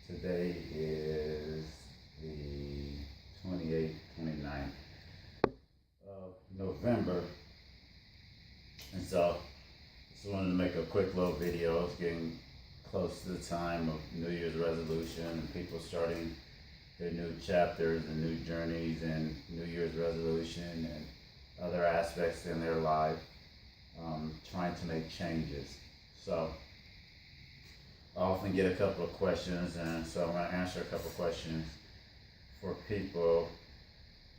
Today is the 28th, 29th of November, and so just wanted to make a quick little video. It's getting close to the time of New Year's resolution and people starting their new chapters and new journeys and New Year's resolution and other aspects in their life, trying to make changes. So I often get a couple of questions, and so I'm going to answer a couple of questions for people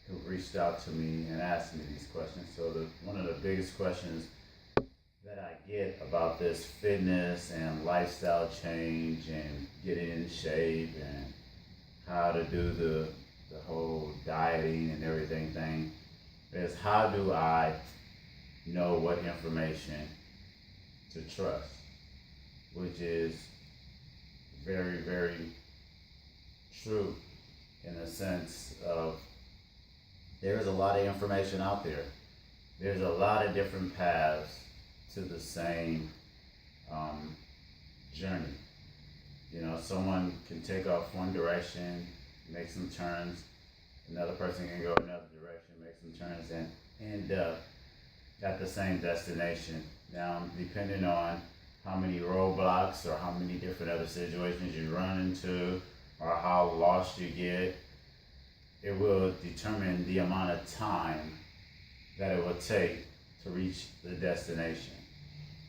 who reached out to me and asked me these questions. So one of the biggest questions that I get about this fitness and lifestyle change and getting in shape and how to do the whole dieting and everything thing is, how do I know what information to trust? Which is very, very true in the sense of there's a lot of information out there. There's a lot of different paths to the same journey. You know, someone can take off one direction, make some turns, another person can go another direction, make some turns, and end up at the same destination. Now, depending on how many roadblocks or how many different other situations you run into or how lost you get, it will determine the amount of time that it will take to reach the destination.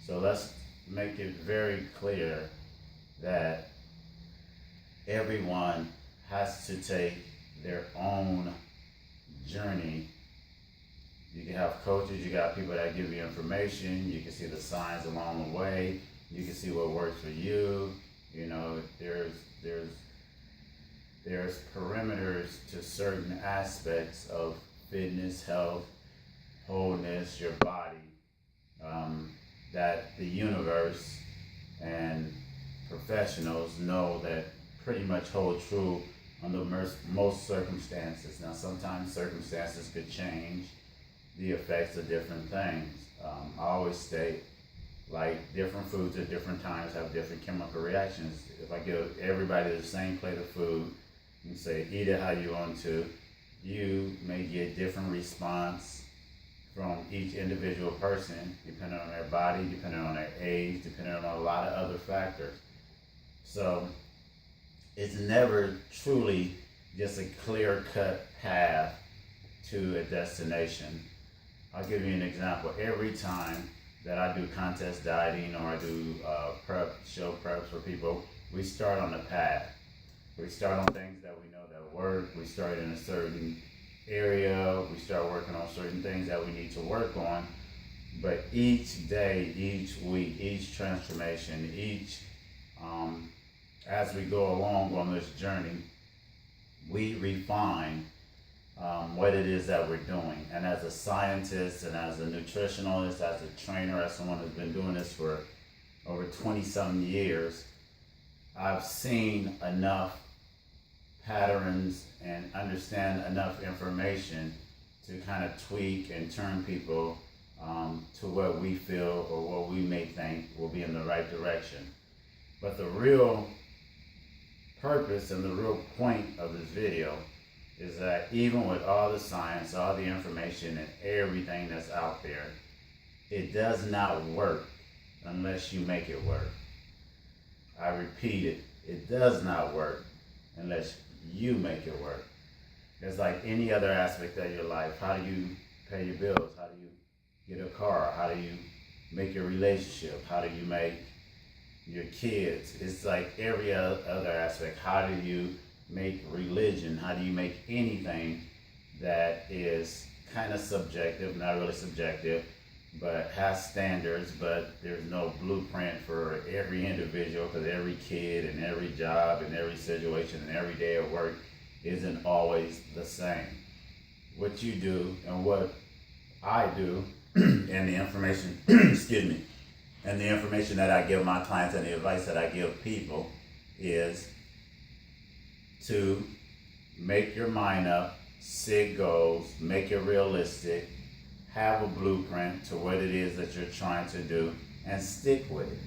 So let's make it very clear that everyone has to take their own journey. You can have coaches, you got people that give you information, you can see the signs along the way, you can see what works for you. You know, there's perimeters to certain aspects of fitness, health, wholeness, your body, that the universe and professionals know that pretty much hold true under most circumstances. Now, sometimes circumstances could change the effects of different things. I always state, like, different foods at different times have different chemical reactions. If I give everybody the same plate of food and say, eat it how you want to, you may get different response from each individual person, depending on their body, depending on their age, depending on a lot of other factors. So it's never truly just a clear-cut path to a destination. I'll give you an example. Every time that I do contest dieting or I do show preps for people, we start on the path. We start on things that we know that work. We start in a certain area. We start working on certain things that we need to work on. But each day, each week, each transformation, as we go along on this journey, we refine what it is that we're doing. And as a scientist and as a nutritionalist, as a trainer, as someone who's been doing this for over 20-something years, I've seen enough patterns and understand enough information to kind of tweak and turn people to what we feel or what we may think will be in the right direction. But the real purpose and the real point of this video is that even with all the science, all the information, and everything that's out there, it does not work unless you make it work. I repeat it, it does not work unless you make it work. It's like any other aspect of your life. How do you pay your bills? How do you get a car? How do you make your relationship? How do you make your kids? It's like every other aspect. How do you make religion? How do you make anything that is kind of subjective, not really subjective, but has standards, but there's no blueprint for every individual, because every kid and every job and every situation and every day of work isn't always the same. What you do and what I do and the information, excuse me, and the information that I give my clients and the advice that I give people is to make your mind up, set goals, make it realistic, have a blueprint to what it is that you're trying to do, and stick with it.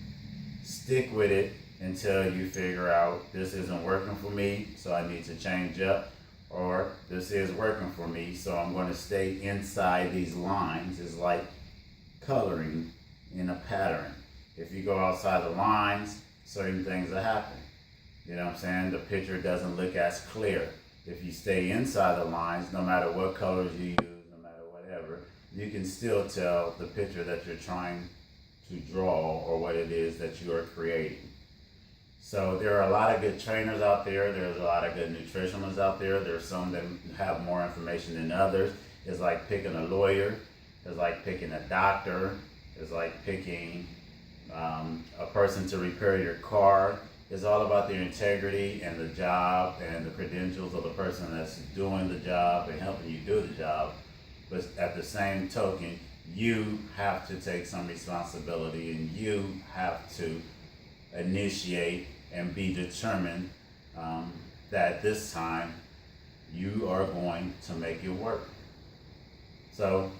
Stick with it until you figure out this isn't working for me, so I need to change up, or this is working for me, so I'm going to stay inside these lines. It's like coloring in a pattern. If you go outside the lines, certain things will happen. You know what I'm saying? The picture doesn't look as clear. If you stay inside the lines, no matter what colors you use, no matter whatever, you can still tell the picture that you're trying to draw or what it is that you are creating. So there are a lot of good trainers out there. There's a lot of good nutritionalists out there. There's some that have more information than others. It's like picking a lawyer. It's like picking a doctor. It's like picking a person to repair your car. It's all about their integrity and the job and the credentials of the person that's doing the job and helping you do the job. But at the same token, you have to take some responsibility, and you have to initiate and be determined that this time you are going to make it work. So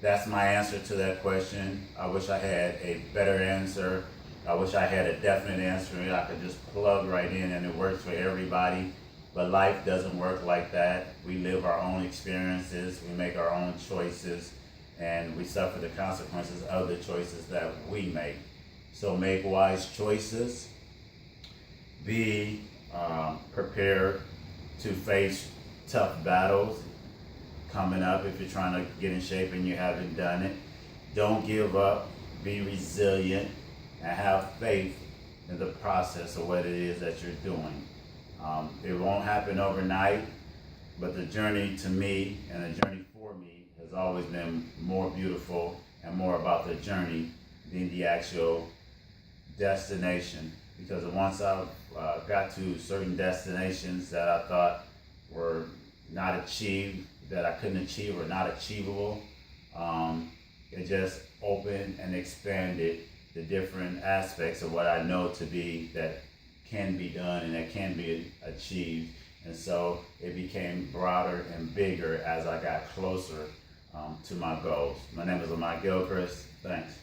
that's my answer to that question. I wish I had a better answer. I wish I had a definite answer and I could just plug right in and it works for everybody. But life doesn't work like that. We live our own experiences, we make our own choices, and we suffer the consequences of the choices that we make. So make wise choices. Be prepared to face tough battles coming up if you're trying to get in shape and you haven't done it. Don't give up. Be resilient and have faith in the process of what it is that you're doing. It won't happen overnight, but the journey to me and the journey for me has always been more beautiful and more about the journey than the actual destination. Because once I got to certain destinations that I thought were not achieved, that I couldn't achieve or not achievable, it just opened and expanded the different aspects of what I know to be that can be done and that can be achieved. And so it became broader and bigger as I got closer to my goals. My name is Lamont Gilchrist. Thanks.